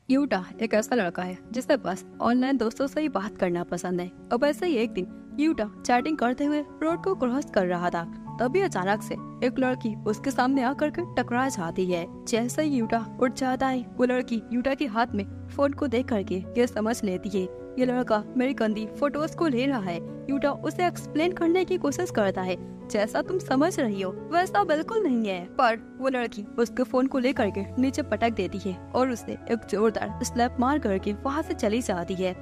Utah एक ऐसा लड़का है जिसे बस ऑनलाइन दोस्तों से ही बात करना पसंद है। अब ऐसे ही एक दिन यूटा चैटिंग करते हुए रोड को क्रॉस कर रहा था। तभी अचानक से एक लड़की उसके सामने आकर के टकरा जाती है। जैसे ही यूटा उठ जाता है, वो लड़की यूटा के हाथ में फोन को देख करके ये समझ लेती है ये लड़का मेरी गंदी फोटोज को ले रहा है। यूटा उसे एक्सप्लेन करने की कोशिश करता है, जैसा तुम समझ रही हो वैसा बिल्कुल नहीं है। पर वो लड़की उसके फोन को लेकर के नीचे पटक देती है और उसे एक जोरदार स्लैप मार करके वहाँ से चली जाती है।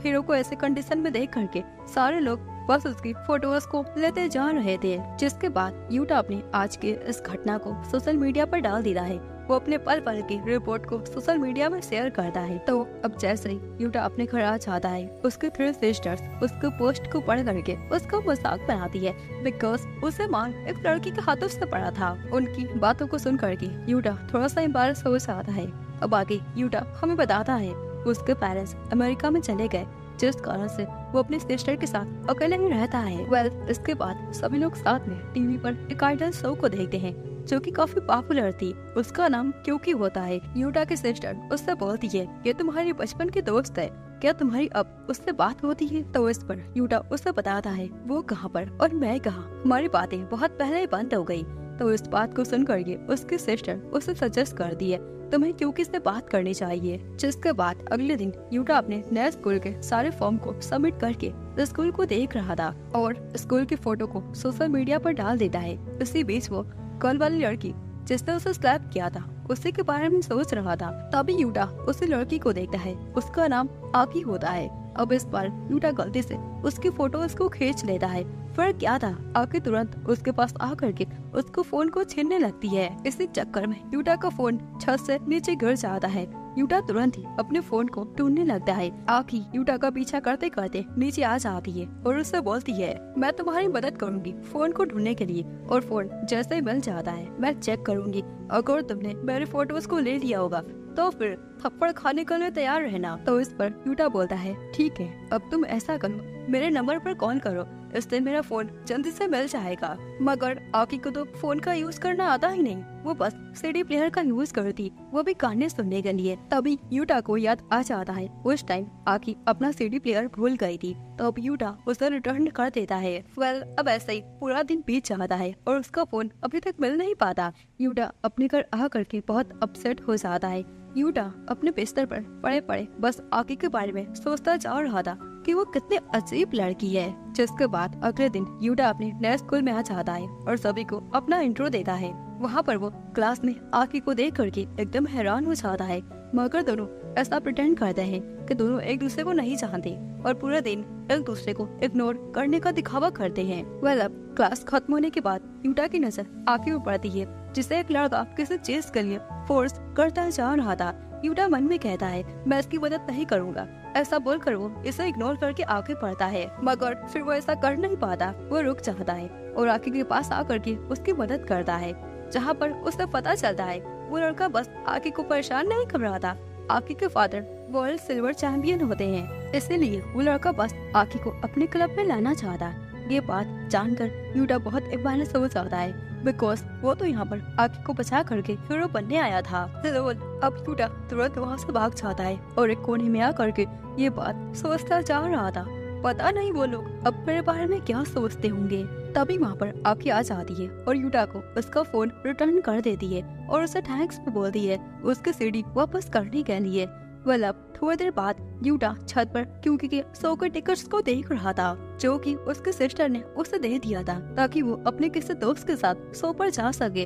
हीरो को ऐसे कंडीशन में देख करके सारे लोग बस उसकी फोटोज को लेते जा रहे थे। जिसके बाद यूटा अपने आज के इस घटना को सोशल मीडिया पर डाल देता है। वो अपने पल पल की रिपोर्ट को सोशल मीडिया में शेयर करता है। तो अब जैसे ही यूटा अपने घर आ जाता है, उसके 3 सिस्टर्स उसके पोस्ट को पढ़ करके उसका मजाक बनाती है, बिकॉज उसे मार एक लड़की के हाथों से पड़ा था। उनकी बातों को सुन करके यूटा थोड़ा सा एम्बारस हो जाता है। अब आगे यूटा हमें बताता है उसके पेरेंट्स अमेरिका में चले गए, जिस कारण से वो अपने सिस्टर के साथ अकेले ही रहता है। इसके बाद सभी लोग साथ में टीवी पर एक आइडल शो को देखते हैं जो कि काफी पॉपुलर थी। उसका नाम क्योंकि होता है। यूटा की सिस्टर उससे बोलती है ये तुम्हारी बचपन की दोस्त है, क्या तुम्हारी अब उससे बात होती है? तो इस पर यूटा उससे बताता है वो कहाँ पर और मैं कहाँ, हमारी बातें बहुत पहले ही बंद हो गयी। तो इस बात को सुन करके उसकी सिस्टर उसे सजेस्ट करती है तुम्हें क्योंकि से बात करनी चाहिए। जिसके बाद अगले दिन यूटा अपने नए स्कूल के सारे फॉर्म को सबमिट करके स्कूल को देख रहा था और स्कूल की फोटो को सोशल मीडिया पर डाल देता है। इसी बीच वो कल वाली लड़की जिसने उसे स्लैप किया था उसी के बारे में सोच रहा था। तभी यूटा उसी लड़की को देखता है, उसका नाम आकी होता है। अब इस बार यूटा गलती से उसकी फोटोज को खींच लेता है। फिर क्या था, आकी तुरंत उसके पास आकर के उसको फोन को छीनने लगती है। इसी चक्कर में यूटा का फोन छत से नीचे गिर जाता है। यूटा तुरंत ही अपने फोन को ढूंढने लगता है। आकी यूटा का पीछा करते करते नीचे आ जाती है और उससे बोलती है मैं तुम्हारी मदद करूंगी फोन को ढूंढने के लिए। और फोन जैसे ही मिल जाता है मैं चेक करूंगी, अगर तुमने मेरे फोटोज को ले लिया होगा तो फिर थप्पड़ खाने के लिए तैयार रहना। तो इस पर यूटा बोलता है ठीक है, अब तुम ऐसा करो मेरे नंबर पर कॉल करो, इससे मेरा फोन जल्दी से मिल जाएगा। मगर आकी को तो फोन का यूज करना आता ही नहीं, वो बस सीडी प्लेयर का यूज करती, वो भी गाने सुनने के लिए। तभी यूटा को याद आ जाता है उस टाइम आकी अपना सीडी प्लेयर भूल गई थी। तो अब यूटा उसे रिटर्न कर देता है। अब ऐसे ही पूरा दिन बीत जाता है और उसका फोन अभी तक मिल नहीं पाता। यूटा अपने घर आ करके बहुत अपसेट हो जाता है। यूटा अपने बिस्तर पर पड़े पड़े बस आकी के बारे में सोचता जा रहा था कि वो कितने अजीब लड़की है। जिसके बाद अगले दिन यूटा अपने नए स्कूल में आ जाता है और सभी को अपना इंट्रो देता है। वहाँ पर वो क्लास में आकी को देख करके एकदम हैरान हो जाता है। मगर दोनों ऐसा प्रिटेंड करते हैं कि दोनों एक दूसरे को नहीं जानते और पूरे दिन एक दूसरे को इग्नोर करने का दिखावा करते हैं। अब क्लास खत्म होने के बाद यूटा की नजर आकी पर पड़ती है, जिसे एक लड़का किसी चीज के लिए फोर्स करता जा रहा था। यूटा मन में कहता है मैं इसकी मदद नहीं करूँगा। ऐसा बोलकर वो इसे इग्नोर करके आगे बढ़ता है, मगर फिर वो ऐसा कर नहीं पाता। वो रुक जाता है और आकी के पास आकर के उसकी मदद करता है, जहाँ पर उसे पता चलता है वो लड़का बस आकी को परेशान नहीं कर रहा था। आकी के फादर वर्ल्ड सिल्वर चैंपियन होते हैं, इसीलिए वो लड़का बस आकी को अपने क्लब में लाना चाहता। ये बात जानकर यूटा बहुत एम्बैरेस हो जाता है, बिकॉज वो तो यहाँ पर आकी को बचा करके हीरो बनने आया था। अब यूटा तुरंत वहाँ से भाग जाता है और एक कोने में आकर के ये बात सोचता जा रहा था, पता नहीं वो लोग अब मेरे बारे में क्या सोचते होंगे। तभी वहाँ पर आकी आ जाती है और यूटा को उसका फोन रिटर्न कर देती है और उसे थैंक्स भी बोलती है उसके सीडी वापस करने के लिए। अब थोड़ी देर बाद यूटा छत पर क्योंकि के शो के टिकट्स को देख रहा था, जो कि उसके सिस्टर ने उसे दे दिया था ताकि वो अपने किसी दोस्त के साथ शो पर जा सके।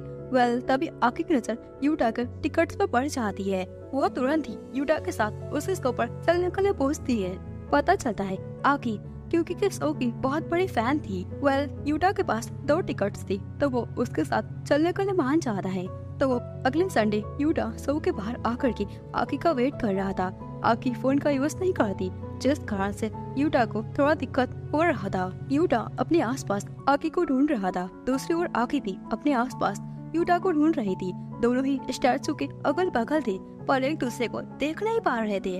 तभी आकी की नजर यूटा के टिकट्स पर पड़ जाती है। वो तुरंत ही यूटा के साथ उस शो पर चलने के लिए पहुंचती है। पता चलता है आकी क्योंकि के शो की बहुत बड़ी फैन थी। यूटा के पास 2 टिकट्स थी तो वो उसके साथ चलने के लिए मान जाता है। तो वो अगले संडे यूटा शो के बाहर आकर के आकी का वेट कर रहा था। आकी फोन का यूज नहीं करती, जिस कारण से यूटा को थोड़ा दिक्कत हो रहा था। यूटा अपने आसपास आकी को ढूंढ रहा था, दूसरी ओर आकी भी अपने आसपास यूटा को ढूंढ रही थी। दोनों ही स्टैचू के अगल बगल थे पर एक दूसरे को देख नहीं पा रहे थे।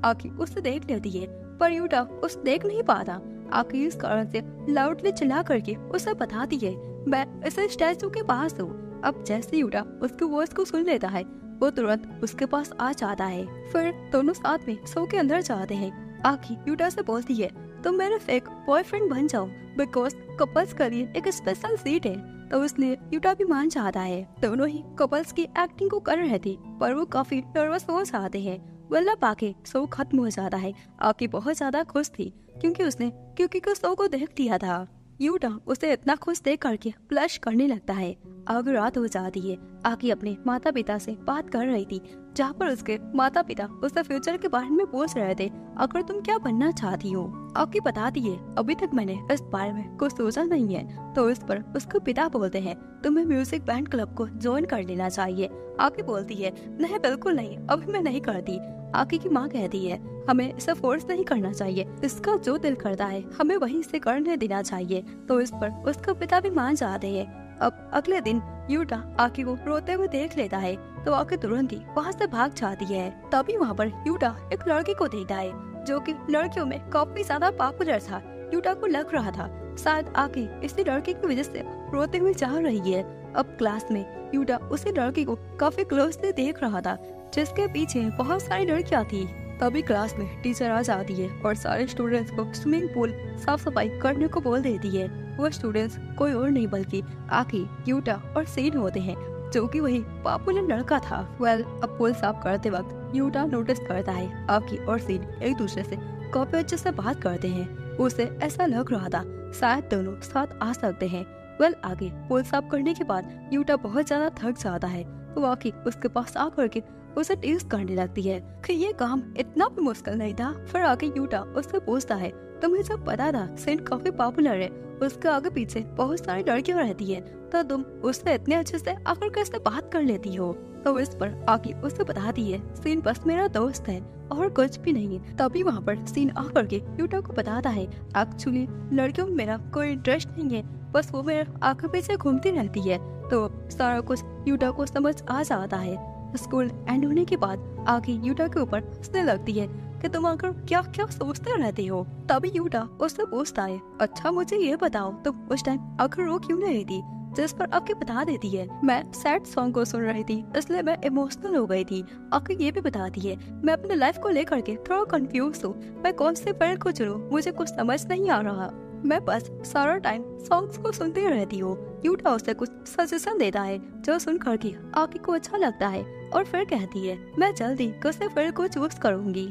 आकी उससे देख लेती है पर यूटा उसे देख नहीं पाता। आकी इस कारण से लाउडली चिल्ला करके उसे बताती है मैं इस स्टैचू के पास हूँ। अब जैसे यूटा उसकी वॉइस को सुन लेता है वो तुरंत उसके पास आ जाता है। फिर दोनों साथ में सो के अंदर जाते हैं। आकी यूटा से बोलती है तुम मेरे फेक बॉयफ्रेंड बन जाओ बिकॉज कपल्स के लिए एक स्पेशल सीट है। तो इसलिए यूटा भी मान जाता है। दोनों ही कपल्स की एक्टिंग को कर रहे थे पर वो काफी नर्वस हो जाते हैं। वल्लभ आके शो खत्म हो जाता है। आकी बहुत ज्यादा खुश थी क्योंकि उसने क्योंकि को शो को देख लिया था। यूटा उसे इतना खुश देख करके ब्लश करने लगता है। अब रात हो जाती है। आकी अपने माता पिता से बात कर रही थी जहाँ पर उसके माता पिता उससे फ्यूचर के बारे में पूछ रहे थे अगर तुम क्या बनना चाहती हो। आकी बताती है अभी तक मैंने इस बारे में कुछ सोचा नहीं है। तो इस पर उसके पिता बोलते हैं तुम्हें म्यूजिक बैंड क्लब को ज्वाइन कर लेना चाहिए। आकी बोलती है नहीं बिल्कुल नहीं, अभी मैं नहीं करती। आकी की माँ कहती है हमें इसे फोर्स नहीं करना चाहिए, इसका जो दिल करता है हमें वही इसे करने देना चाहिए। तो इस पर उसका पिता भी मान जाते हैं। अब अगले दिन यूटा आकी को रोते हुए देख लेता है तो आकी तुरंत ही वहाँ से भाग जाती है। तभी वहाँ पर यूटा एक लड़की को देखता है जो कि लड़कियों में काफी ज्यादा पॉपुलर था। यूटा को लग रहा था शायद आकी इसी लड़की की वजह से रोते हुए जा रही है। अब क्लास में यूटा उसी लड़की को काफी क्लोज से देख रहा था जिसके पीछे बहुत सारी लड़कियां थी। तभी क्लास में टीचर आ जाती है और सारे स्टूडेंट्स को स्विमिंग पूल साफ सफाई करने को बोल देती है। वो स्टूडेंट्स कोई और नहीं बल्कि आकी, यूटा और सीन होते हैं जो कि वही पॉपुलर लड़का था। अब पूल साफ करते वक्त यूटा नोटिस करता है आकी और सीन एक दूसरे से काफी अच्छे से बात करते हैं। उसे ऐसा लग रहा था शायद दोनों साथ आ सकते हैं। आगे पूल साफ करने के बाद यूटा बहुत ज्यादा थक जाता है तो आकी उसके पास आकर के उसे टीज करने लगती है कि ये काम इतना भी मुश्किल नहीं था। फिर आगे यूटा उससे पूछता है तुम्हें जब पता था सेंट काफी पॉपुलर है, उसके आगे पीछे बहुत सारी लड़कियां रहती है, तो तुम उससे इतने अच्छे से आकर कैसे बात कर लेती हो। तो इस पर आकी उसे बताती है सीन बस मेरा दोस्त है और कुछ भी नहीं। तभी वहाँ पर सीन आकर के यूटा को बताता है एक्चुअली लड़कियों में मेरा कोई इंटरेस्ट नहीं है, बस वो मेरे आगे पीछे घूमती रहती है। तो सारा कुछ यूटा को समझ आ जाता है। स्कूल एंड होने के बाद आकी यूटा के ऊपर हंसने लगती है कि तुम आकर क्या क्या सोचते रहते हो। तभी यूटा उससे पूछता है अच्छा मुझे ये बताओ तुम उस टाइम आकर रो क्यों नहीं थी। जिस पर आकी बता देती है मैं सैड सॉन्ग को सुन रही थी इसलिए मैं इमोशनल हो गई थी। आकी ये भी बताती है मैं अपने लाइफ को लेकर के थोड़ा कंफ्यूज हूँ, मैं कौन से फील्ड को चुनूं मुझे कुछ समझ नहीं आ रहा, मैं बस सारा टाइम सॉन्ग्स को सुनती रहती हूँ। यूटा उसे कुछ सजेशन देता है जो सुन करके आकी को अच्छा लगता है और फिर कहती है मैं जल्दी किसी फील्ड को चूज करूंगी।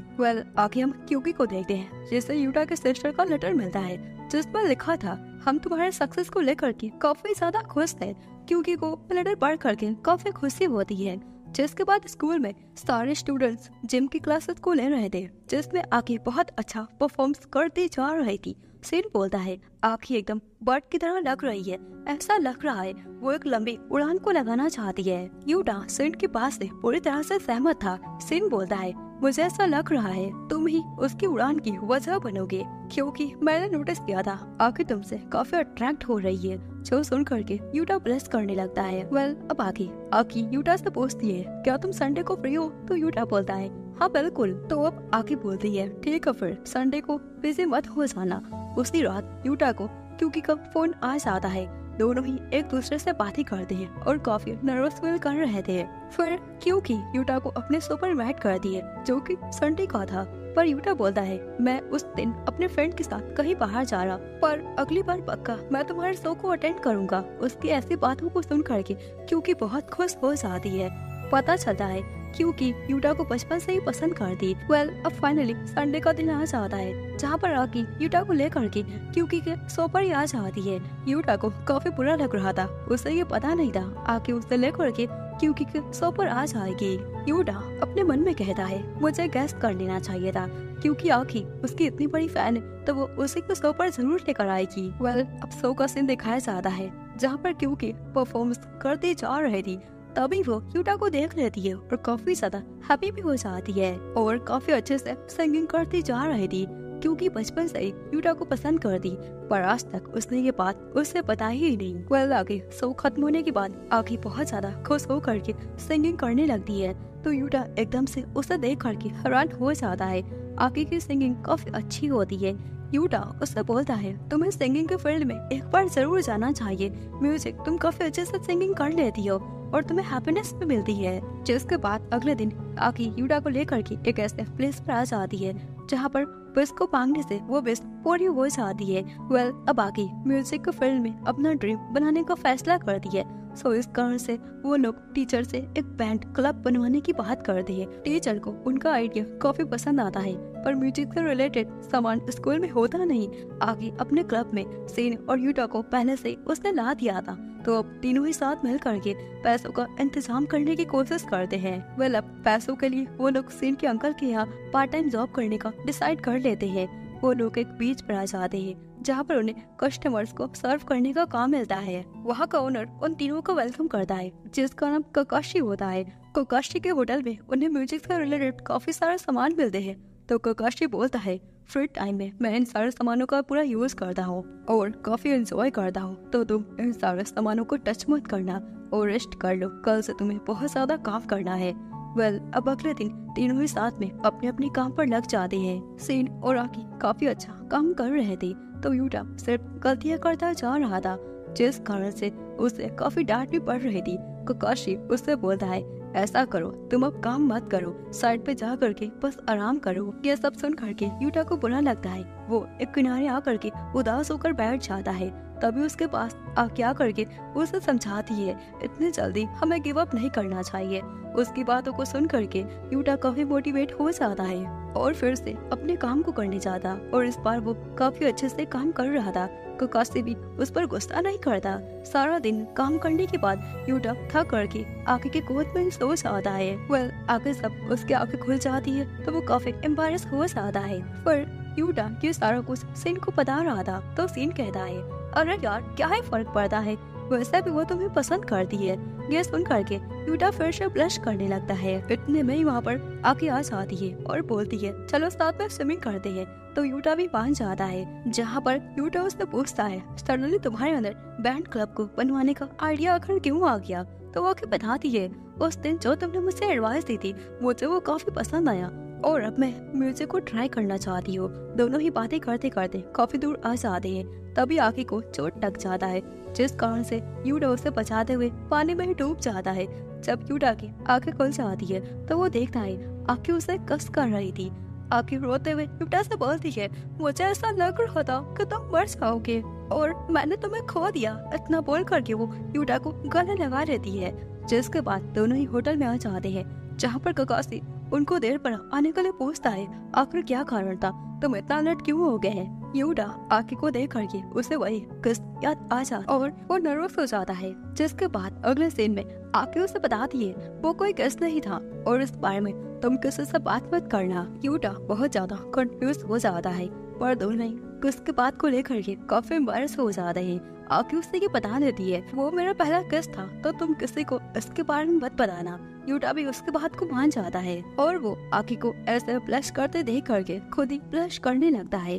आगे हम क्यूकी को देखते हैं जिसे यूटा के सिस्टर का लेटर मिलता है जिसमें लिखा था हम तुम्हारे सक्सेस को लेकर के काफी ज्यादा खुश थे। क्यूकी को लेटर पढ़ करके काफी खुशी होती है। जिसके बाद स्कूल में सारे स्टूडेंट्स जिम की क्लासेस को ले रहे थे जिसमें आकी बहुत अच्छा परफॉर्मेंस करती जा रही थी। सीन बोलता है आखी एकदम बर्ड की तरह लग रही है, ऐसा लग रहा है वो एक लंबी उड़ान को लगाना चाहती है। यूटा सीन के पास से पूरी तरह से सहमत था। सीन बोलता है मुझे ऐसा लग रहा है तुम ही उसकी उड़ान की वजह बनोगे क्योंकि मैंने नोटिस किया था आखिर तुमसे काफी अट्रैक्ट हो रही है। जो सुन करके यूटा ब्लेस करने लगता है। अब आकी यूटा से पूछती है क्या तुम संडे को फ्री हो, तो यूटा बोलता है हाँ बिल्कुल। तो अब आकी बोलती है ठीक है फिर संडे को बिजी मत हो जाना। उसी रात यूटा को क्योंकि कब फोन आ जाता है। दोनों ही एक दूसरे से बातें करते हैं और काफी नर्वस फील कर रहे थे। फिर क्योंकि यूटा को अपने शो पर इनवाइट कर दिए जो कि संडे का था, पर यूटा बोलता है मैं उस दिन अपने फ्रेंड के साथ कहीं बाहर जा रहा, पर अगली बार पक्का मैं तुम्हारे शो को अटेंड करूंगा। उसकी ऐसी बातों को सुन करके क्योंकि बहुत खुश हो जाती है। पता चलता है क्योंकि यूटा को बचपन से ही पसंद करती। अब फाइनली संडे का दिन आ जाता है जहाँ पर आकी यूटा को लेकर के क्योंकि के शो पर ही आ जाती है। यूटा को काफी बुरा लग रहा था, उसे ये पता नहीं था आकी उसे लेकर के क्योंकि के शो पर आ जाएगी। यूटा अपने मन में कहता है मुझे गेस कर लेना चाहिए था क्योंकि आकी उसकी इतनी बड़ी फैन है तो वो उसी को शो पर जरूर लेकर आएगी। अब शो का सीन दिखाया जाता है जहाँ पर क्योंकि परफॉर्मेंस करती जा रही थी। तभी वो यूटा को देख लेती है और काफी ज्यादा हैप्पी भी हो जाती है और काफी अच्छे से सिंगिंग करती जा रही थी क्योंकि बचपन से ही यूटा को पसंद करती, पर आज तक उसने ये बात उससे बताई ही नहीं। आगे शो खत्म होने के बाद आखी बहुत ज्यादा खुश हो करके सिंगिंग करने लगती है तो यूटा एकदम से उसे देख करके हैरान हो जाता है। आखी की सिंगिंग काफी अच्छी होती है। यूटा उससे बोलता है तुम्हें सिंगिंग के फील्ड में एक बार जरूर जाना चाहिए, म्यूजिक तुम काफी अच्छे से सिंगिंग कर लेती हो। और तुम्हें हैप्पीनेस भी मिलती है। जिसके बाद अगले दिन आकी यूटा को लेकर के एक ऐसे प्लेस पर आ जाती है जहाँ पर विश को मांगने से वो विश पूरी हो जाती है। अब आकी म्यूजिक को फील्ड में अपना ड्रीम बनाने का फैसला करती है। सो इस कारण से वो लोग टीचर से एक बैंड क्लब बनवाने की बात करते हैं। टीचर को उनका आइडिया काफी पसंद आता है, पर म्यूजिक से रिलेटेड सामान स्कूल में होता नहीं। आगे अपने क्लब में सीन और यूटा को पहले से उसने ला दिया था, तो अब तीनों ही साथ मिल करके पैसों का इंतजाम करने की कोशिश करते हैं। अब पैसों के लिए वो लोग सीन के अंकल के यहाँ पार्ट टाइम जॉब करने का डिसाइड कर लेते हैं। वो लोग एक बीच पर आ जाते हैं जहाँ पर उन्हें कस्टमर्स को सर्व करने का काम मिलता है। वहाँ का ओनर उन तीनों को वेलकम करता है, जिसका नाम ककाशी होता है। ककाशी के होटल में उन्हें म्यूजिक से रिलेटेड काफी सारे सामान मिलते हैं, तो ककाशी बोलता है फ्री टाइम में मैं इन सारे सामानों का पूरा यूज करता हूँ और काफी एंजॉय करता हूँ, तो तुम इन सारे सामानों को टच मत करना और रेस्ट कर लो, कल से तुम्हें बहुत ज्यादा काम करना है। अब अगले दिन तीनों ही साथ में अपने अपने काम पर लग जाते हैं। सीन और आकी काफी अच्छा काम कर रहे थे, तो यूटा सिर्फ गलतियां करता जा रहा था, जिस कारण से उसे काफी डांट भी पड़ रही थी। ककाशी उससे बोलता है ऐसा करो, तुम अब काम मत करो, साइड पे जा करके बस आराम करो। ये सब सुन करके यूटा को बुरा लगता है। वो एक किनारे आकर के उदास होकर बैठ जाता है। तभी उसके पास क्या करके उसे समझाती है इतनी जल्दी हमें गिव अप नहीं करना चाहिए। उसकी बातों को सुन करके यूटा काफी मोटिवेट हो जाता है और फिर से अपने काम को करने जाता, और इस बार वो काफी अच्छे से काम कर रहा था। ककाशी भी उस पर गुस्सा नहीं करता। सारा दिन काम करने के बाद यूटा थक करके आके के गोद में सो जाता है। आगे सब उसके आंखें खुल जाती है, तो वो काफी एम्बैरेस हो जाता है। पर यूटा ये सारा कुछ सीन को बता रहा था, तो सीन कहता है अरे यार क्या है फर्क पड़ता है, वैसे भी वो तुम्हें पसंद करती है। ये सुन करके यूटा फिर से ब्लश करने लगता है। इतने में ही वहाँ पर आके आ जाती है और बोलती है चलो साथ में स्विमिंग करते हैं, तो यूटा भी मान जाता है। जहाँ पर यूटा उससे पूछता है सडनली तुम्हारे अंदर बैंड क्लब को बनवाने का आइडिया आखिर क्यों आ गया, तो वो आके बताती है उस दिन जो तुमने मुझसे एडवाइस दी थी मुझे वो काफी पसंद आया और अब मैं म्यूजिक को ट्राई करना चाहती हूँ। दोनों ही बातें करते करते काफी दूर आ जाते हैं। तभी आकी को चोट लग जाता है, जिस कारण से यूटा उसे बचाते हुए पानी में ही डूब जाता है। जब यूटा की आंखें खुल जाती है तो वो देखता है आकी उसे कस कर रही थी। आकी रोते हुए यूटा से बोलती है मुझे ऐसा लग रहा था कि तुम मर जाओगे और मैंने तुम्हें खो दिया। इतना बोल करके वो यूटा को गले लगा देती है। जिसके बाद दोनों ही होटल में आ जाते हैं, जहाँ पर ककाशी उनको देर पर आने के लिए पूछता है आखिर क्या कारण था, तुम इतना लेट क्यों हो गए हैं। यूटा आकी को देख करके उसे वही किस याद आ जाता और वो नर्वस हो जाता है। जिसके बाद अगले सीन में आकी उसे बताती है वो कोई किस नहीं था और इस बारे में तुम किसी से बात मत करना। यूटा बहुत ज्यादा कंफ्यूज हो जाता है, पर दोनों ही किस की बात को लेकर के काफी एम्बैरेस हो जाते हैं। आकी उसे ये बता देती है वो मेरा पहला किस था, तो तुम किसी को इसके बारे में मत बताना। यूटा भी उसके बात को मान जाता है और वो आकी को ऐसे ब्लश करते देख करके खुद ही ब्लश करने लगता है।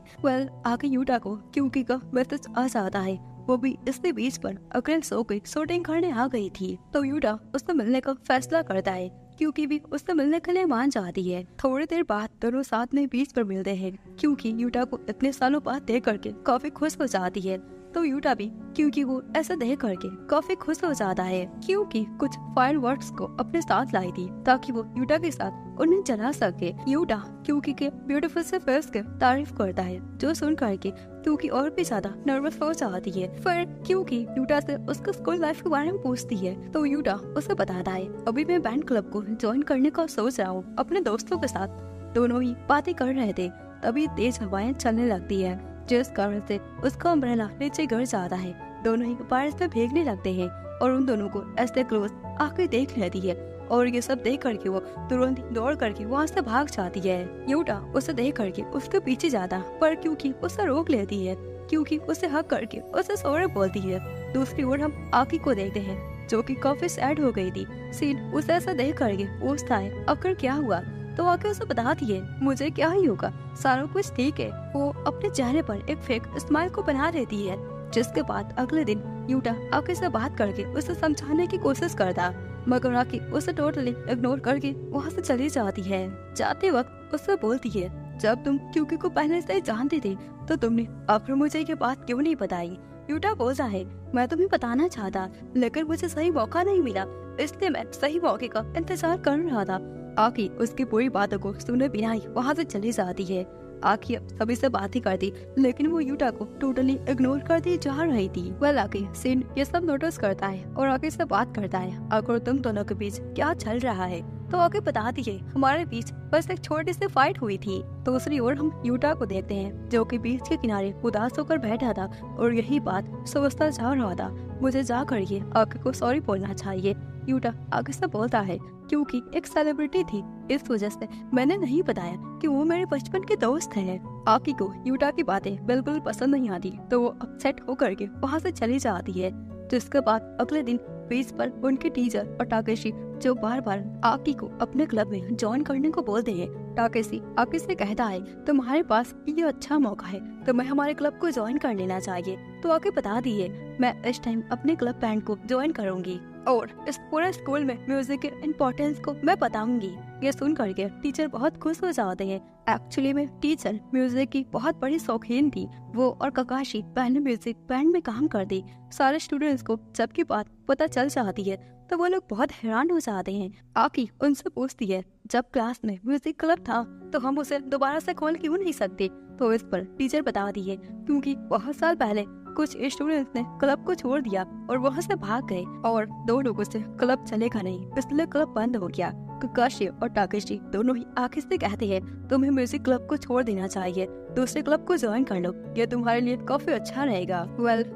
आकी यूटा को क्यूकी का मैसेज आ जाता है। वो भी इसी बीच पर अकेले सो के शूटिंग करने आ गई थी, तो यूटा उससे मिलने का फैसला करता है। क्योंकि भी उससे मिलने के लिए मान जाती है। थोड़ी देर बाद दोनों साथ में बीच पर मिलते हैं, क्योंकि यूटा को इतने सालों बाद देख करके काफी खुश हो जाती है। तो यूटा भी क्योंकि वो ऐसा देख करके काफी खुश हो जाता है, क्योंकि कुछ फायरवर्क्स को अपने साथ लाई थी ताकि वो यूटा के साथ उन्हें जला सके। यूटा क्योंकि के ब्यूटीफुल से फेस के तारीफ करता है, जो सुन करके क्योंकि और भी ज्यादा नर्वस हो जाती है। फिर क्योंकि यूटा से उसके स्कूल लाइफ के बारे में पूछती है, तो यूटा उसे बताता है अभी मैं बैंड क्लब को ज्वाइन करने का सोच रहा हूँ अपने दोस्तों के साथ। दोनों ही बातें कर रहे थे, तभी तेज हवाएं चलने लगती है, जिस कारण से उसका अम्ब्रेला नीचे गिर जाता है। दोनों ही बारिश में भीगने लगते हैं और उन दोनों को ऐसे क्लोज आकर देख लेती है, और ये सब देख करके वो तुरंत दौड़ करके वहाँ से भाग जाती है। यूटा उसे देख करके उसके पीछे जाता, पर क्योंकि उसे रोक लेती है, क्योंकि उसे हक करके उसे सॉरी बोलती है। दूसरी ओर हम आकी को देखते हैं, जो कि काफी सैड हो गई थी। सीन उसे ऐसा देख करके पूछता है आखिर क्या हुआ, तो आके उसे बताती है मुझे क्या ही होगा, सारा कुछ ठीक है। वो अपने चेहरे पर एक फेक स्माइल को बना देती है। जिसके बाद अगले दिन यूटा आके से बात करके उसे समझाने की कोशिश करता, मगर आकी उसे टोटली इग्नोर करके वहाँ से चली जाती है। जाते वक्त उससे बोलती है जब तुम क्यूकी को पहले से जानती थी तो तुमने आखिर मुझे ये बात क्यों नहीं बताई। यूटा बोलता है मैं तुम्हें बताना चाहता, लेकिन मुझे सही मौका नहीं मिला। इसलिए मैं सही मौके का इंतजार कर रहा था। आकी उसकी पूरी बातों को सुने बिना ही वहाँ से चली जाती है। आकी अब सभी से बात ही करती, लेकिन वो यूटा को टोटली इग्नोर करती जा रही थी। वह आकी सीन ये सब नोटिस करता है और आकी से बात करता है, अगर तुम दोनों के बीच क्या चल रहा है तो आके बताती है। हमारे बीच बस एक छोटी सी फाइट हुई थी। दूसरी ओर हम यूटा को देखते हैं, जो कि बीच के किनारे उदास होकर बैठा था और यही बात सोचता जा रहा था। मुझे जाकर ये आके को सॉरी बोलना चाहिए, यूटा आगे से बोलता है, क्योंकि एक सेलिब्रिटी थी, इस वजह से मैंने नहीं बताया कि वो मेरे बचपन के दोस्त है। आकी को यूटा की बातें बिल्कुल पसंद नहीं आती, तो वो अपसेट होकर के वहाँ से चली जाती है। जिसके बाद अगले दिन बीच पर उनके टीचर और टाकेशी जो बार बार आकी को अपने क्लब में ज्वाइन करने को बोलते हैं। टाकेशी आकी से कहता है, तुम्हारे पास ये अच्छा मौका है, तुम्हें हमारे क्लब को ज्वाइन कर लेना चाहिए। तो आकी बता दी है, मैं इस टाइम अपने क्लब बैंड को ज्वाइन करूंगी और इस पूरे स्कूल में म्यूजिक के इम्पोर्टेंस को मैं बताऊंगी। ये सुन करके टीचर बहुत खुश हो जाते हैं। एक्चुअली में टीचर म्यूजिक की बहुत बड़ी शौकीन थी। वो और ककाशी पहले म्यूजिक बैंड में काम करती। सारे स्टूडेंट्स को जबकि बात पता चल जाती है तो वो लोग बहुत हैरान हो जाते हैं। आकी उनसे पूछती है, जब क्लास में म्यूजिक क्लब था तो हम उसे दोबारा से खोल क्यों नहीं सकते? तो इस पर टीचर बता दी है, क्योंकि बहुत साल पहले कुछ स्टूडेंट्स ने क्लब को छोड़ दिया और वहाँ से भाग गए और 2 लोगों से क्लब चलेगा नहीं, इसलिए क्लब बंद हो गया। ककाशी और टाकेशी दोनों ही आखिर से कहते हैं, तुम्हें म्यूजिक क्लब को छोड़ देना चाहिए, दूसरे क्लब को ज्वाइन कर लो, ये तुम्हारे लिए काफी अच्छा रहेगा।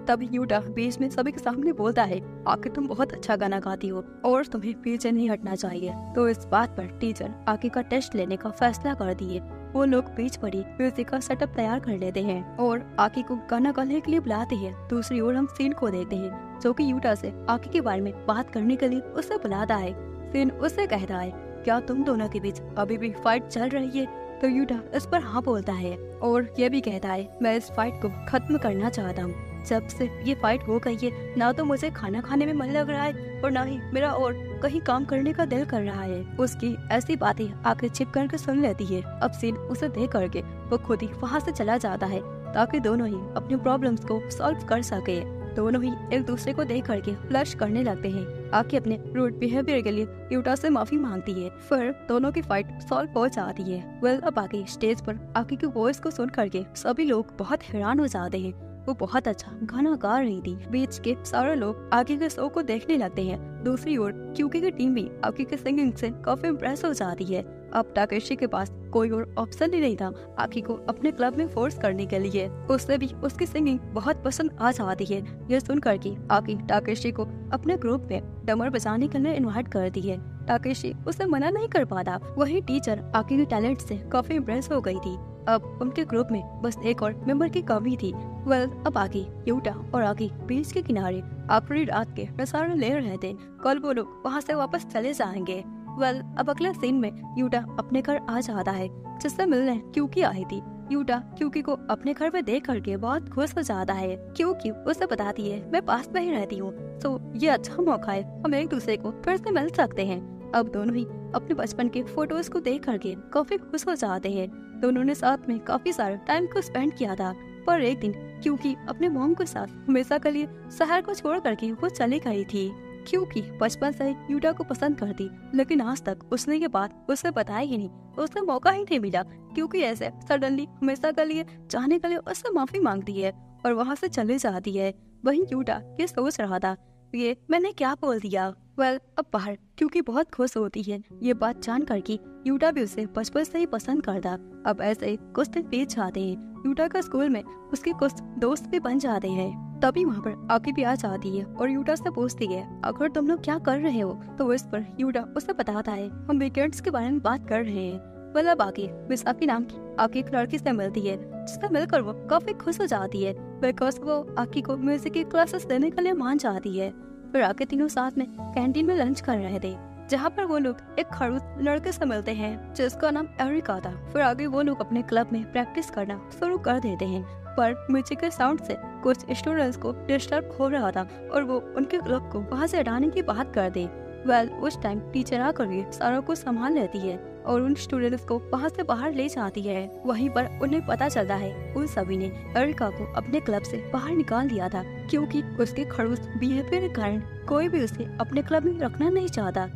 तब यूटा बीच में सभी के सामने बोलता है, आखिर तुम बहुत अच्छा गाना गाती हो और तुम्हें पीछे नहीं हटना चाहिए। तो इस बात पर टीचर आकी का टेस्ट लेने का फैसला कर दिए। वो लोग बीच पर ही म्यूजिक का सेटअप तैयार कर लेते हैं और आकी को गाना गाने के लिए बुलाते हैं। दूसरी ओर हम सीन को देखते हैं, जो कि यूटा से आकी के बारे में बात करने के लिए उसे बुलाता है। सीन उससे कहता है, क्या तुम दोनों के बीच अभी भी फाइट चल रही है? तो यूटा इस पर हाँ बोलता है और ये भी कहता है, मैं इस फाइट को खत्म करना चाहता हूँ। जब से ये फाइट हो गई है, ना तो मुझे खाना खाने में मन लग रहा है और ना ही मेरा और कहीं काम करने का दिल कर रहा है। उसकी ऐसी बातें आके छिप करके सुन लेती है। अब सीन उसे देख करके वो खुद ही वहाँ से चला जाता है, ताकि दोनों ही अपनी प्रॉब्लम्स को सॉल्व कर सके। दोनों ही एक दूसरे को देख करके फ्लश करने लगते हैं। आकी अपने रूड बिहेवियर के लिए यूटा से माफी मांगती है, फिर दोनों की फाइट सॉल्व हो जाती है। अब आगे स्टेज पर आकी की वॉइस को सुन करके सभी लोग बहुत हैरान हो जाते हैं। वो बहुत अच्छा गाना गा रही थी। बीच के सारे लोग आकी के शो को देखने लगते हैं। दूसरी ओर क्यूकी की टीम भी आकी के सिंगिंग से काफी इम्प्रेस हो जाती है। अब टाकेशी के पास कोई और ऑप्शन ही नहीं था आकी को अपने क्लब में फोर्स करने के लिए। उससे भी उसकी सिंगिंग बहुत पसंद आ जाती है। यह सुन करके आकी टाकेशी को अपने ग्रुप में ड्रमर बजाने के लिए इन्वाइट करती है। टाकेशी उसे मना नहीं कर पाता। वही टीचर आकी के टैलेंट से काफी इम्प्रेस हो गई थी। अब उनके ग्रुप में बस एक और मेंबर की कमी थी। अब आकी, यूटा और आकी बीच के किनारे आखिरी रात के नजारे ले रहे थे। कल वो लोग वहाँ से वापस चले जाएंगे। अब अगले सीन में यूटा अपने घर आ जाता है, जिससे मिलने क्यूकी आई थी। यूटा क्यूकी को अपने घर में देख करके बहुत खुश हो जाता है, क्योंकि उसे बताती है, मैं पास में ही रहती हूँ, तो ये अच्छा मौका है, हम एक दूसरे को फिर से मिल सकते हैं। अब दोनों ही अपने बचपन के फोटोज को देख करके काफी खुश हो जाते हैं। दोनों ने साथ में काफी सारा टाइम को स्पेंड किया था। पर एक दिन क्योंकि अपने मॉम के साथ हमेशा के लिए शहर को छोड़ करके वो चली गई थी। क्योंकि बचपन से यूटा को पसंद करती, लेकिन आज तक उसने ये बात उसे बताई ही नहीं, उसे मौका ही नहीं मिला। क्योंकि ऐसे सडनली हमेशा के लिए जाने के लिए उससे माफी मांगती है और वहाँ से चले जाती है। वहीं यूटा ये सोच रहा था, ये मैंने क्या बोल दिया। अब बाहर क्योंकि बहुत खुश होती है ये बात जान कर कि यूटा भी उसे बचपन से ही पसंद करता। अब ऐसे कुछ दिन बीत जाते हैं। यूटा का स्कूल में उसके कुछ दोस्त भी बन जाते हैं। तभी वहाँ पर आकी भी आ जाती है और यूटा से पूछती है, अगर तुम लोग क्या कर रहे हो? तो इस पर यूटा उसे बताता है, हम वीकेंड्स के बारे में बात कर रहे हैं। अब आकी विशाखी नाम की आकी एक लड़की से मिलती है, जिससे मिलकर वो काफी खुश हो जाती है, बिकॉज वो आकी को म्यूजिक की क्लासेस देने के लिए मान जाती है। फिर आके तीनों साथ में कैंटीन में लंच कर रहे थे, जहाँ पर वो लोग एक खड़ूस लड़के से मिलते हैं जिसका नाम एरिका था। फिर आगे वो लोग अपने क्लब में प्रैक्टिस करना शुरू कर देते हैं, पर म्यूजिक के साउंड से कुछ स्टूडेंट्स को डिस्टर्ब हो रहा था और वो उनके क्लब को वहाँ से हटाने की बात कर दी। उस टाइम टीचर आकर सारा कुछ संभाल लेती है और उन स्टूडेंट्स को वहाँ से बाहर ले जाती है। वहीं पर उन्हें पता चलता है उन सभी ने एरिका को अपने क्लब से बाहर निकाल दिया था, क्योंकि उसके खड़ूस बिहेवियर के कारण कोई भी उसे अपने क्लब में रखना नहीं चाहता।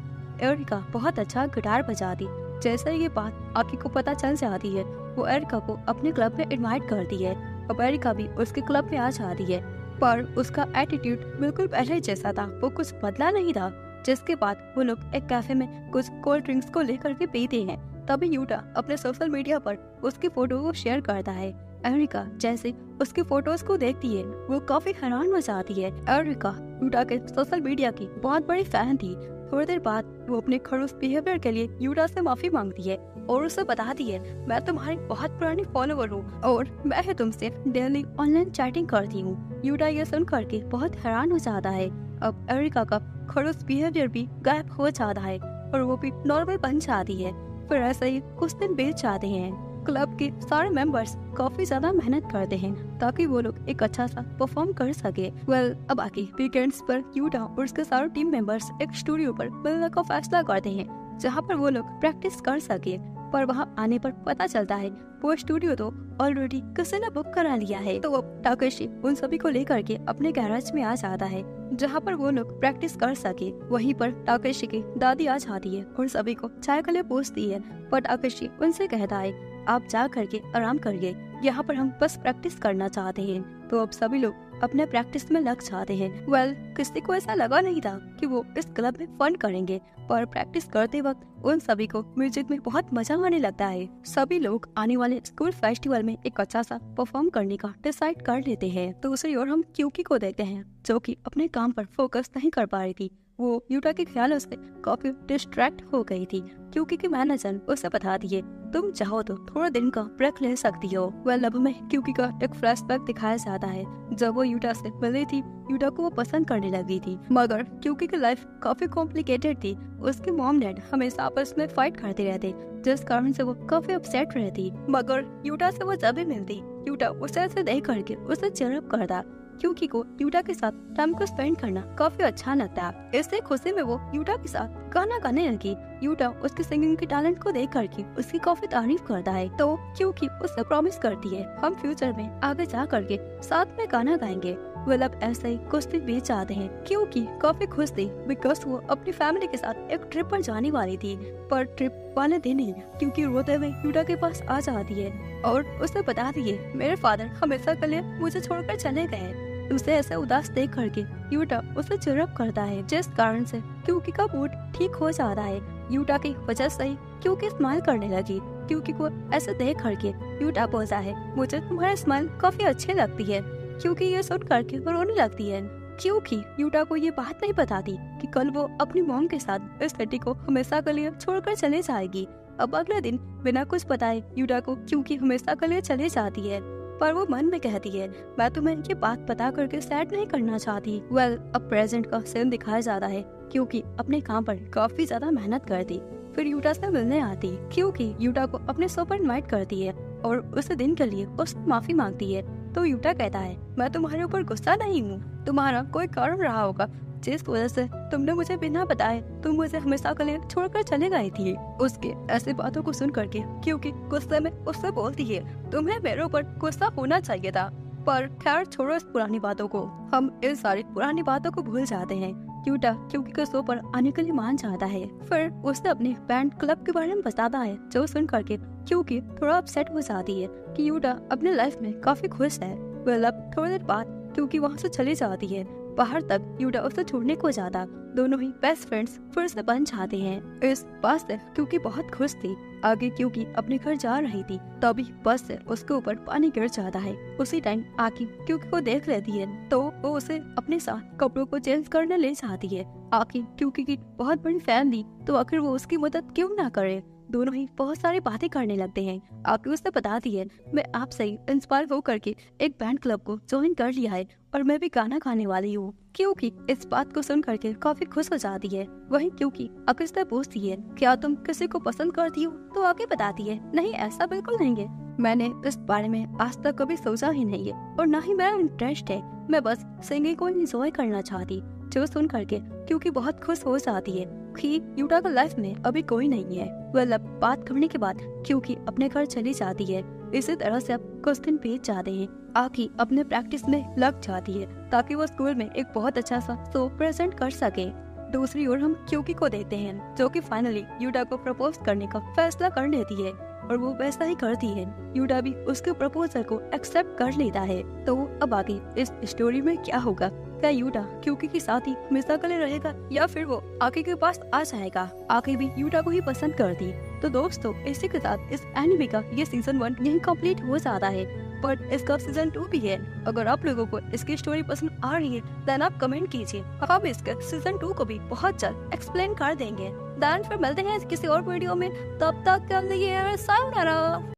एरिका बहुत अच्छा गिटार बजाती। जैसे ये बात आकी को पता चल जाती है, वो एरिका को अपने क्लब में इनवाइट करती है। अब एरिका भी उसके क्लब में आ जाती है, पर उसका एटीट्यूड बिल्कुल पहले जैसा था, वो कुछ बदला नहीं था। जिसके बाद वो लोग एक कैफे में कुछ कोल्ड ड्रिंक्स को लेकर के पीते हैं। तभी यूटा अपने सोशल मीडिया पर उसकी फोटो को शेयर करता है। एरिका जैसे उसकी फोटोज को देखती है, वो काफी हैरान हो जाती है। एरिका यूटा के सोशल मीडिया की बहुत बड़ी फैन थी। थोड़ी देर बाद वो अपने खड़ूस बिहेवियर के लिए यूटा से माफी मांगती है और उसे बताती है, मैं तुम्हारी बहुत पुरानी फॉलोवर हूँ और मैं तुमसे डेली ऑनलाइन चैटिंग करती हूँ। यूटा ये सुन करके बहुत हैरान हो जाता है। अब एरिका का खड़ूस बिहेवियर भी गायब हो जाता है और वो भी नॉर्मल बन जाती है। फिर ऐसे ही कुछ दिन बीत जाते हैं। क्लब के सारे मेंबर्स काफी ज्यादा मेहनत करते हैं ताकि वो लोग एक अच्छा सा परफॉर्म कर सके। अब आके वीकेंड्स पर यूटा और उसके सारे टीम मेंबर्स एक स्टूडियो पर मिलने का फैसला करते हैं, जहाँ पर वो लोग प्रैक्टिस कर सके। पर वहाँ आने पर पता चलता है वो स्टूडियो तो ऑलरेडी किसी ने बुक करा लिया है। तो अब टाकेशी उन सभी को लेकर के अपने गैराज में आ जाता है, जहाँ पर वो लोग प्रैक्टिस कर सके। वहीं पर टाकेशी की दादी आ जाती है और सभी को चाय के लिए पूछती है, पर टाकेशी उनसे कहता है, आप जा करके आराम करिए, यहाँ पर हम बस प्रैक्टिस करना चाहते हैं। तो अब सभी लोग अपने प्रैक्टिस में लग जाते हैं। किसी को ऐसा लगा नहीं था कि वो इस क्लब में फन करेंगे, पर प्रैक्टिस करते वक्त उन सभी को म्यूजिक में बहुत मजा आने लगता है। सभी लोग आने वाले स्कूल फेस्टिवल में एक अच्छा सा परफॉर्म करने का डिसाइड कर लेते हैं। तो दूसरी ओर हम क्यूकी को देखते हैं, जो कि अपने काम पर फोकस नहीं कर पा रही थी। वो यूटा के ख्यालों से काफी डिस्ट्रैक्ट हो गई थी, क्योंकि कि मैनेजर उसे बता दिए, तुम चाहो तो थोड़ा दिन का ब्रेक ले सकती हो। अब में क्यूकी का एक फ्लैशबैक दिखाया जाता है। जब वो यूटा से मिली थी, यूटा को वो पसंद करने लगी थी, मगर क्यूकी की लाइफ काफी कॉम्प्लिकेटेड थी। उसके मॉम डैड हमेशा आपस में फाइट करते रहते, जिस कारण से वो काफी अपसेट रहती। मगर यूटा से वो जब भी मिलती, यूटा उसे ऐसे देख करके उसे चेयरअप करता। क्यूकी को यूटा के साथ टाइम को स्पेंड करना काफी अच्छा लगता है। इससे खुशी में वो यूटा के साथ गाना गाने लगी। यूटा उसके सिंगिंग के टैलेंट को देख करके उसकी काफी तारीफ करता है। तो क्यूकी उससे प्रॉमिस करती है, हम फ्यूचर में आगे जा करके साथ में गाना गाएंगे। ऐसे ही कुछ दिन बीत जाते हैं। क्यूकी काफी खुश थी बिकॉज वो अपनी फैमिली के साथ एक ट्रिप पर जाने वाली थी। पर ट्रिप वाले दिन ही क्यूकी रोते हुए यूटा के पास आ जाती है और उसे बताती है, मेरे फादर हमेशा के लिए मुझे छोड़कर चले गए। उसे ऐसे उदास देख करके यूटा उसे चिरअप करता है, जिस कारण से क्यूकी का मूड ठीक हो जाता है। यूटा की वजह से ही क्यूकी स्माइल करने लगी। क्यूकी को ऐसे देख करके यूटा बोलता है, मुझे तुम्हारी स्माइल काफी अच्छी लगती है। क्यूकी ये सुन करके वो रोने लगती है, क्योंकि यूटा को ये बात नहीं बताती कि कल वो अपनी मॉम के साथ इस सिटी को हमेशा के लिए छोड़कर चले जाएगी। अब अगले दिन बिना कुछ बताए यूटा को क्यूकी हमेशा के लिए चले जाती है, पर वो मन में कहती है, मैं तुम्हें ये बात पता करके सैड नहीं करना चाहती। अब प्रेजेंट का सीन दिखाया जाता है, क्योंकि अपने काम पर काफी ज्यादा मेहनत करती, फिर यूटा से मिलने आती, क्योंकि यूटा को अपने शो पर इनवाइट करती है और उस दिन के लिए उससे माफी मांगती है। तो यूटा कहता है, मैं तुम्हारे ऊपर गुस्सा नहीं हूँ, तुम्हारा कोई कारण रहा होगा जिस वजह से तुमने मुझे बिना बताए तुम मुझे हमेशा के लिए छोड़कर चले गई थी। उसके ऐसी बातों को सुन करके क्योंकि गुस्से में उससे बोलती है, तुम्हें मेरे ऊपर गुस्सा होना चाहिए था। पर खैर छोड़ो इस पुरानी बातों को, हम इन सारी पुरानी बातों को भूल जाते हैं। यूटा क्योंकि के शो पर आने के लिए मान जाता है, फिर उसे अपने बैंड क्लब के बारे में बताता है, जो सुन करके क्योंकि थोड़ा अपसेट हो जाती है कि यूटा अपने लाइफ में काफी खुश है। थोड़ी देर बाद क्योंकि वहाँ से चली जाती है, बाहर तक यूटा उसे छोड़ने को जाता, दोनों ही बेस्ट फ्रेंड्स फिर से बन जाते हैं। इस बात से क्योंकि बहुत खुश थी। आगे क्योंकि अपने घर जा रही थी, तभी बस से उसके ऊपर पानी गिर जाता है। उसी टाइम आकी क्योंकि वो देख लेती है, तो वो उसे अपने साथ कपड़ों को चेंज करने ले जाती है। आकी क्योंकि की बहुत बड़ी फैन थी, तो आखिर वो उसकी मदद क्यों ना करे। दोनों ही बहुत सारी बातें करने लगते हैं। आकी उसे बताती है, मैं आपसे ही इंस्पायर हो करके एक बैंड क्लब को ज्वाइन कर लिया है और मैं भी गाना गाने वाली हूँ। क्योंकि इस बात को सुन करके काफी खुश हो जाती है। वहीं क्योंकि आकी से पूछती है, क्या तुम किसी को पसंद करती हो? तो आकी बताती है, नहीं ऐसा बिल्कुल नहीं है, मैंने इस बारे में आज तक कभी सोचा ही नहीं है और न ही मेरा इंटरेस्ट है, मैं बस सिंगिंग को एंजॉय करना चाहती। जो सुन करके क्योंकि बहुत खुश हो जाती है। कि यूटा का लाइफ में अभी कोई नहीं है। वह बात करने के बाद क्योंकि अपने घर चली जाती है। इसी तरह से अब कुछ दिन बीत जाते हैं। आकी अपने प्रैक्टिस में लग जाती है ताकि वो स्कूल में एक बहुत अच्छा सा शो प्रेजेंट कर सके। दूसरी ओर हम क्यूकी को देखते हैं जो कि फाइनली यूटा को प्रपोज करने का फैसला कर लेती है और वो वैसा ही करती है। यूटा भी उसके प्रपोजल को एक्सेप्ट कर लेता है। तो अब आगे इस स्टोरी में क्या होगा? क्या यूटा क्यूकी के साथ ही हमेशा के लिए रहेगा या फिर वो आकी के पास आ जाएगा? आकी भी यूटा को ही पसंद करती। तो दोस्तों, इसी के साथ इस एनिमे का ये सीजन 1 यही कंप्लीट हो जाता है, बट इसका सीजन 2 भी है। अगर आप लोगों को इसकी स्टोरी पसंद आ रही है देन आप कमेंट कीजिए, हम इसके सीजन 2 को भी बहुत जल्द एक्सप्लेन कर देंगे। देन फिर मिलते हैं किसी और वीडियो में, तब तक के लिए सायोनारा।